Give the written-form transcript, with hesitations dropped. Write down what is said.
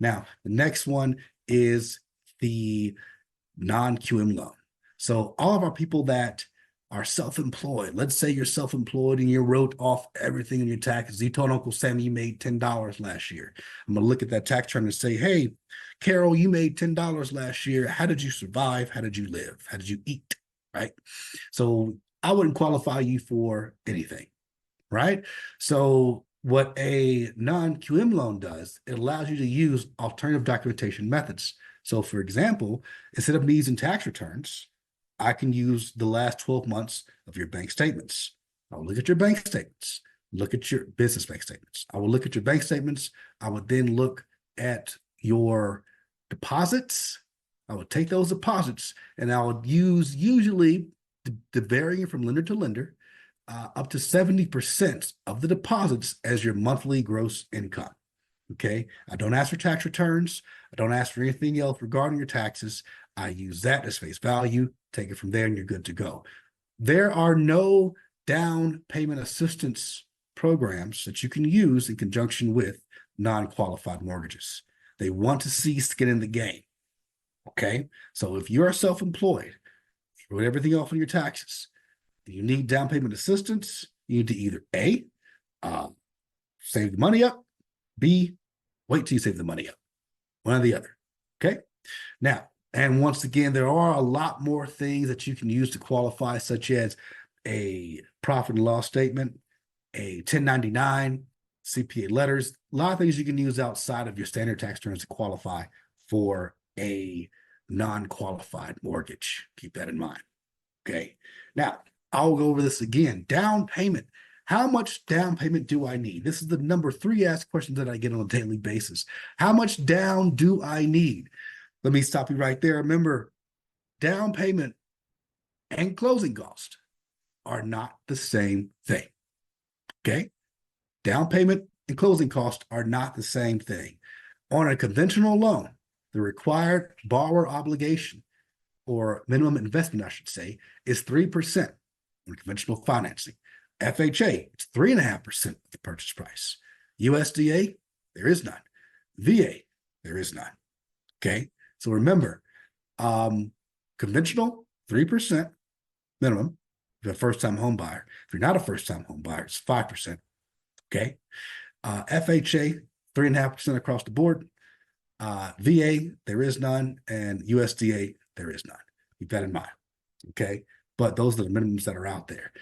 Now, the next one is the non-QM loan. So all of our people that are self-employed, let's say you're self-employed and you wrote off everything in your taxes. You told Uncle Sam you made $10 last year. I'm going to look at that tax return and say, hey, Carol, you made $10 last year. How did you survive? How did you live? How did you eat? Right? So I wouldn't qualify you for anything, right? So what a non-QM loan does, it allows you to use alternative documentation methods. So for example, instead of me using tax returns, I can use the last 12 months of your bank statements. I'll look at your bank statements, look at your business bank statements. I will look at your bank statements. I would then look at your deposits. I would take those deposits and I would use usually the varying from lender to lender, up to 70% of the deposits as your monthly gross income. Okay. I don't ask for tax returns. I don't ask for anything else regarding your taxes. I use that as face value, take it from there, and you're good to go. There are no down payment assistance programs that you can use in conjunction with non-qualified mortgages. They want to see skin in the game. Okay. So if you're self-employed, you wrote everything off on your taxes, you need down payment assistance, you need to either A, save the money up, B, wait till you save the money up. One or the other. Okay. Now, and once again, there are a lot more things that you can use to qualify, such as a profit and loss statement, a 1099, CPA letters, a lot of things you can use outside of your standard tax returns to qualify for a non-qualified mortgage. Keep that in mind. Okay. Now, I'll go over this again. Down payment. How much down payment do I need? This is the number 3 asked question that I get on a daily basis. How much down do I need? Let me stop you right there. Remember, down payment and closing cost are not the same thing. Okay? Down payment and closing cost are not the same thing. On a conventional loan, the required borrower obligation, or minimum investment, I should say, is 3% on conventional financing. FHA, it's 3.5% of the purchase price. USDA, there is none. VA, there is none. Okay, so remember, conventional, 3% minimum if you're a first-time home buyer. If you're not a first-time home buyer, it's 5%. Okay, FHA, 3.5% across the board. VA, there is none, and USDA, there is none. Keep that in mind. Okay, but those are the minimums that are out there.